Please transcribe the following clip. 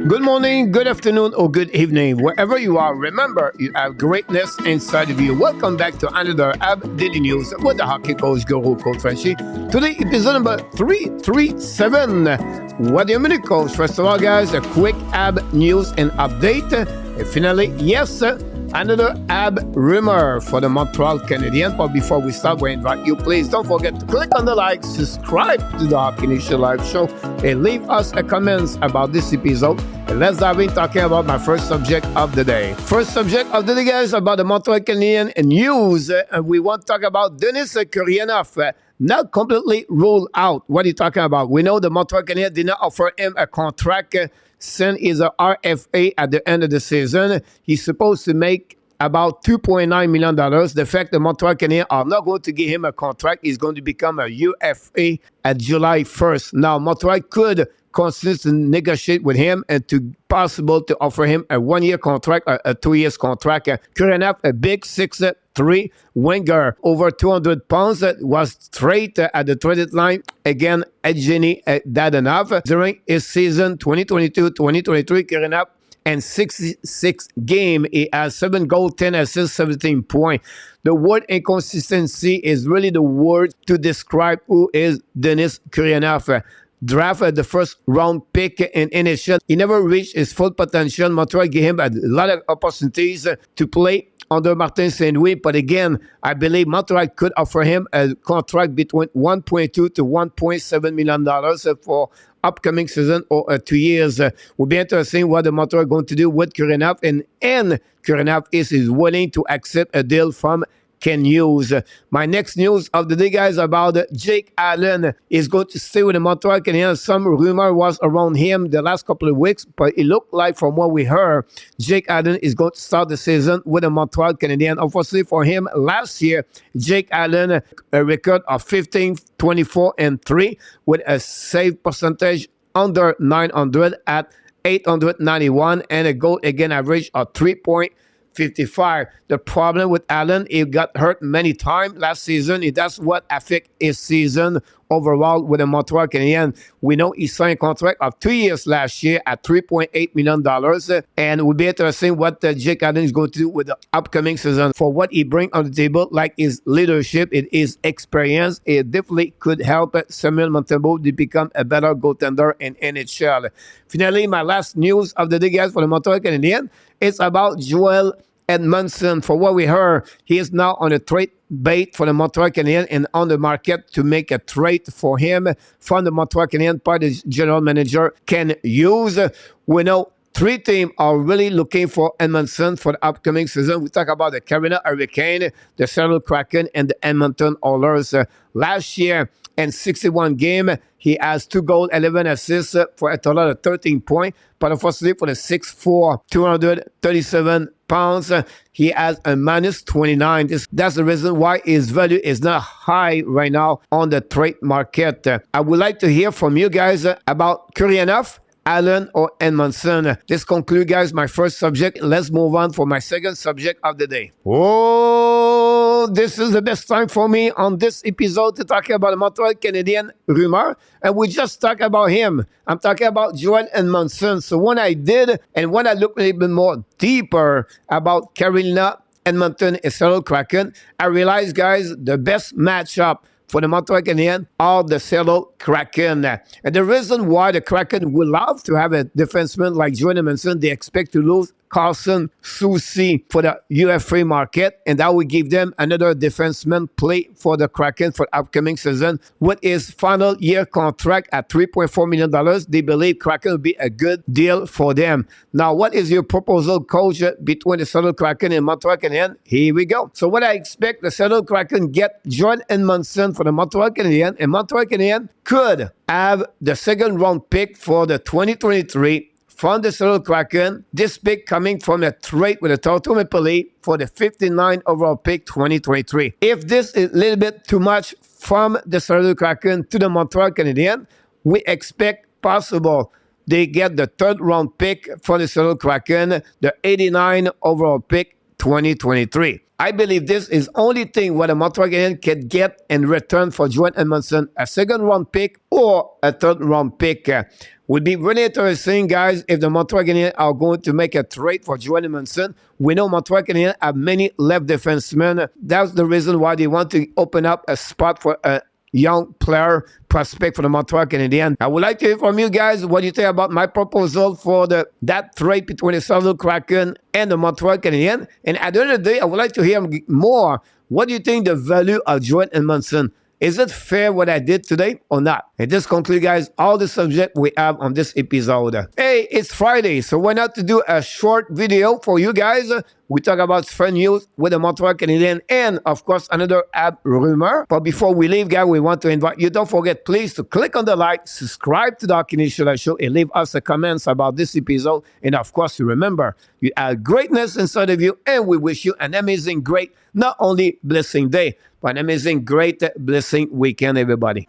Good morning, good afternoon, or good evening. Wherever you are, remember you have greatness inside of you. Welcome back to another AB Daily News with the hockey coach Guru Coach Frenchy. Today, episode number 337. What do you mean, coach? First of all, guys, a quick AB news and update. And finally, yes, another AB rumor for the Montreal Canadiens. But before we start, we invite you, please don't forget to click on the like, subscribe to the Hockey Nation Live Show, and leave us a comments about this episode. And let's dive in talking about my first subject of the day. First subject of the day, guys, about the Montreal Canadiens news. We want to talk about Denis Gurianov. Not completely ruled out. What are you talking about? We know the Montreal Canadiens did not offer him a contract since he's a RFA at the end of the season. He's supposed to make about $2.9 million. The fact that Montreal Canadiens are not going to give him a contract, he's going to become a UFA at July 1st. Now, Montreal could consider to negotiate with him and to possible to offer him a 1-year contract or a 2 years contract. Gurianov, a big 6'3" winger, over 200 pounds, was straight at the traded line again at Evgeny Dadonov during his season 2022-2023. Gurianov and 66 game, he has 7 goals, 10 assists, 17 points. The word inconsistency is really the word to describe who is Denis Gurianov. Drafted the first round pick in NHL. He never reached his full potential. Montreal gave him a lot of opportunities to play under Martin Saint-Louis, but again, I believe Montreal could offer him a contract between $1.2 to $1.7 million for upcoming season or 2 years. Will be interesting what the Montreal are going to do with Gurianov, and Gurianov is willing to accept a deal from Can use. My next news of the day, guys, about Jake Allen is going to stay with the Montreal Canadiens. Some rumor was around him the last couple of weeks, but it looked like from what we heard, Jake Allen is going to start the season with the Montreal Canadiens. Unfortunately for him, last year, Jake Allen, a record of 15, 24, and 3 with a save percentage under 900 at 891 and a goal again average of 3.55. The problem with Allen, he got hurt many times last season. That's what affected his season overall with the Montreal Canadiens. We know he signed a contract of 2 years last year at $3.8 million. And it will be interesting what Jake Allen is going to do with the upcoming season. For what he brings on the table, like his leadership, his experience, it definitely could help Samuel Montembeault to become a better goaltender in NHL. Finally, my last news of the day, guys, for the Montreal Canadiens, it's about Joel Edmundson. For what we heard, he is now on a trade bait for the Montreal Canadiens and on the market to make a trade for him from the Montreal Canadiens by the general manager Can use. We know 3 teams are really looking for Edmundson for the upcoming season. We talk about the Carolina Hurricanes, the Seattle Kraken, and the Edmonton Oilers. Last year, in 61 games, he has 2 goals, 11 assists for a total of 13 points. But unfortunately, for the 6'4", 237 pounds, he has a minus 29. That's the reason why his value is not high right now on the trade market. I would like to hear from you guys about Gurianov, Allen, or Edmundson. This concludes, guys, my first subject. Let's move on for my second subject of the day. Oh, this is the best time for me on this episode to talk about the Montreal Canadiens rumor. And we just talked about him. I'm talking about Joel Edmundson. So when I did, and when I looked a little bit more deeper about Carolina, Edmonton, and Seattle Kraken, I realized, guys, the best matchup for the Montreal Canadiens are the Seattle Kraken. And the reason why the Kraken would love to have a defenseman like Joel Edmundson, they expect to lose Carson Soucy for the UFA market, and that will give them another defenseman play for the Kraken for the upcoming season. With his final year contract at $3.4 million, they believe Kraken will be a good deal for them. Now, what is your proposal, coach, between the Seattle Kraken and Montreal Canadiens? Here we go. So what I expect, the Seattle Kraken get Joel Edmundson for the Montreal Canadiens, and Montreal Canadiens could have the second round pick for the 2023 from the Seattle Kraken. This pick coming from a trade with the Toronto Maple Leafs for the 59 overall pick 2023. If this is a little bit too much from the Seattle Kraken to the Montreal Canadiens, we expect possible they get the third round pick for the Seattle Kraken, the 89 overall pick 2023. I believe this is only thing what a Montreal Canadiens can get in return for Joel Edmundson, a second-round pick or a third-round pick. Would be really interesting, guys, if the Montreal Canadiens are going to make a trade for Joel Edmundson. We know Montreal Canadiens have many left defensemen. That's the reason why they want to open up a spot for a young player prospect for the Montreal Canadiens. I would like to hear from you guys what you think about my proposal for that trade between the Montreal Kraken and the Montreal Canadiens. And at the end of the day, I would like to hear more. What do you think the value of Joel Edmundson? Is it fair what I did today or not? And this concludes, guys, all the subject we have on this episode. Hey, it's Friday, so why not to do a short video for you guys? We talk about friend news with the Montreal Canadiens and, of course, another Habs rumor. But before we leave, guys, we want to invite you, don't forget, please, to click on the like, subscribe to the Hockey Nation Show, and leave us a comments about this episode. And, of course, remember, you have greatness inside of you, and we wish you an amazing, great, not only blessing day, but an amazing, great, blessing weekend, everybody.